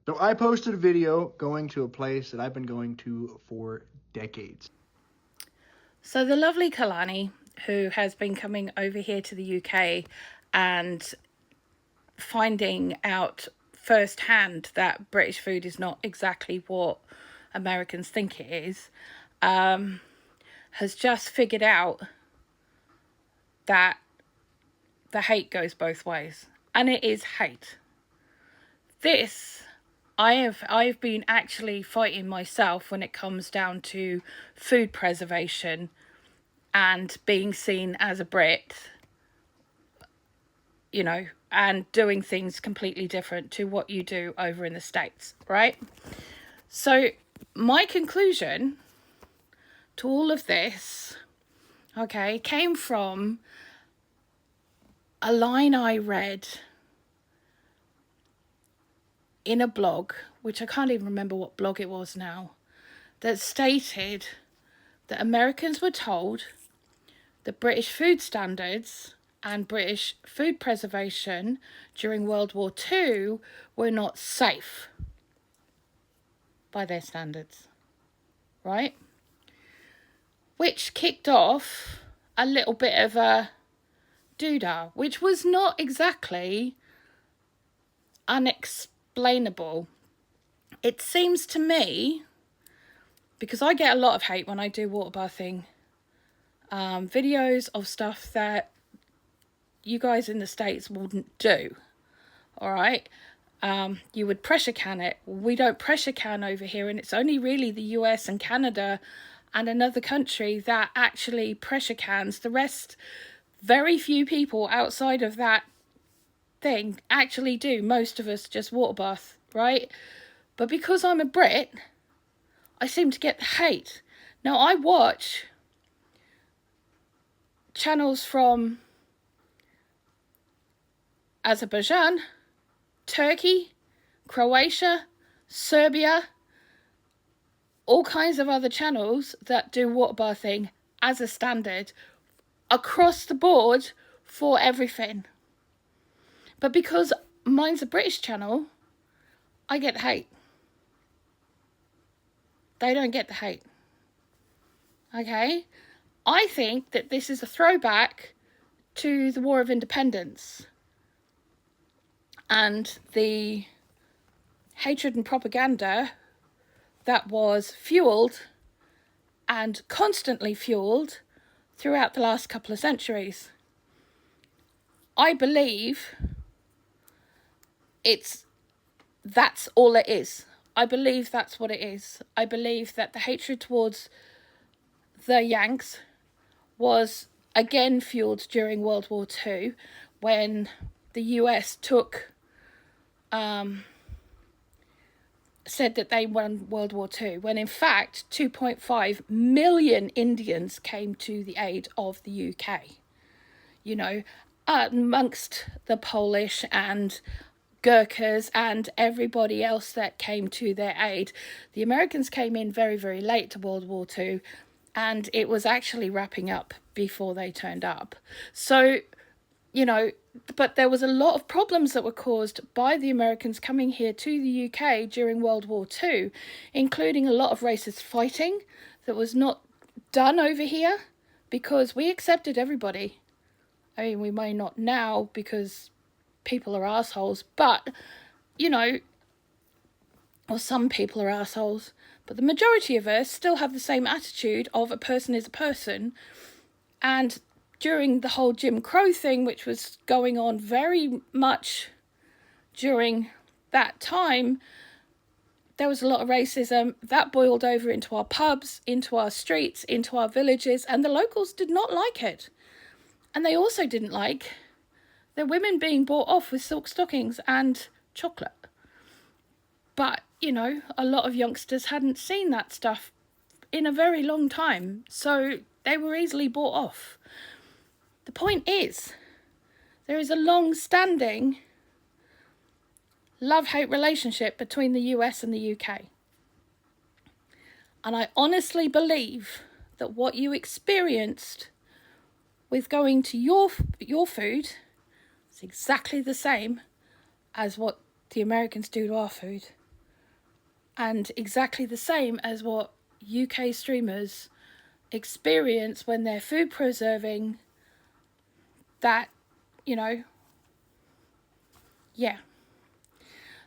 So I posted a video going to a place that I've been going to for decades. So the lovely Kalani, who has been coming over here to the UK and finding out firsthand that British food is not exactly what Americans think it is, has just figured out that the hate goes both ways. And it is hate. This I've been actually fighting myself when it comes down to food preservation and being seen as a Brit, you know, and doing things completely different to what you do over in the States, right? So my conclusion to all of this, okay, came from a line I read in a blog, which I can't even remember what blog it was now, that stated that Americans were told that British food standards and British food preservation during World War II were not safe by their standards, right? Which kicked off a little bit of a doodah, which was not exactly unexplainable. It seems to me, because I get a lot of hate when I do water bathing videos of stuff that you guys in the States wouldn't do, all right? You would pressure can it. We don't pressure can over here, and it's only really the US and Canada and another country that actually pressure cans. The rest, very few people outside of that thing actually do. Most of us just water bath, right? But because I'm a Brit, I seem to get hate. Now, I watch channels from Azerbaijan, Turkey, Croatia, Serbia, all kinds of other channels that do water bathing as a standard across the board for everything. But because mine's a British channel, I get hate. They don't get the hate. Okay? I think that this is a throwback to the War of Independence and the hatred and propaganda that was fueled and constantly fueled throughout the last couple of centuries. I believe that's all it is. I believe that's what it is. I believe that the hatred towards the Yanks was again fueled during World War II when the US said that they won World War II, when in fact 2.5 million Indians came to the aid of the UK. You know, amongst the Polish and Gurkhas and everybody else that came to their aid. The Americans came in very, very late to World War II, and it was actually wrapping up before they turned up. So, you know, but there was a lot of problems that were caused by the Americans coming here to the UK during World War II, including a lot of racist fighting that was not done over here because we accepted everybody. I mean, we may not now because people are assholes, but, you know, or some people are assholes, but the majority of us still have the same attitude of a person is a person. And during the whole Jim Crow thing, which was going on very much during that time, there was a lot of racism that boiled over into our pubs, into our streets, into our villages, and the locals did not like it. And they also didn't like the women being bought off with silk stockings and chocolate. But, you know, a lot of youngsters hadn't seen that stuff in a very long time, so they were easily bought off. The point is, there is a long-standing love-hate relationship between the US and the UK. And I honestly believe that what you experienced with going to your food is exactly the same as what the Americans do to our food. and exactly the same as what UK streamers experience when they're food preserving, that, you know, yeah.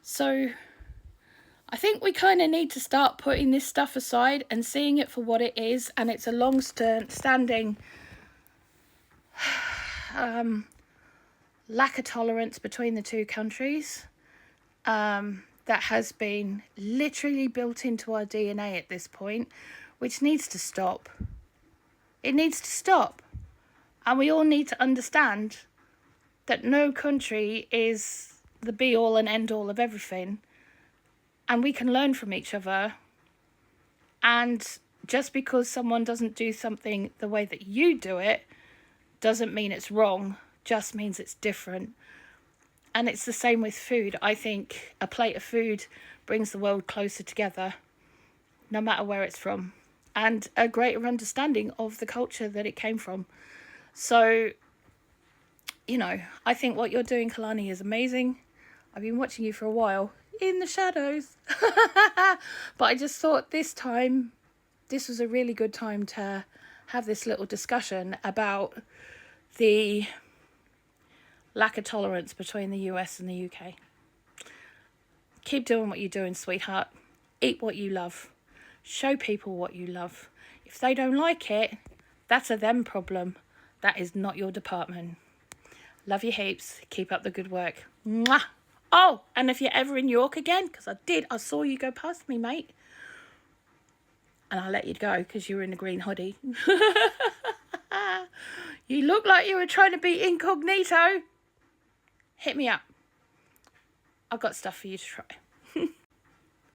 So I think we kind of need to start putting this stuff aside and seeing it for what it is, and it's a long-standing lack of tolerance between the two countries that has been literally built into our DNA at this point, which needs to stop. It needs to stop. And we all need to understand that no country is the be-all and end-all of everything. And we can learn from each other. And just because someone doesn't do something the way that you do it doesn't mean it's wrong, just means it's different. And it's the same with food. I think a plate of food brings the world closer together, no matter where it's from, and a greater understanding of the culture that it came from. So, you know, I think what you're doing, Kalani, is amazing. I've been watching you for a while in the shadows. But I just thought this was a really good time to have this little discussion about the lack of tolerance between the US and the UK. Keep doing what you're doing, sweetheart. Eat what you love. Show people what you love. If they don't like it, that's a them problem. That is not your department. Love you heaps. Keep up the good work. Mwah! Oh, and if you're ever in York again, because I saw you go past me, mate. And I let you go because you were in a green hoodie. You look like you were trying to be incognito. Hit me up. I've got stuff for you to try.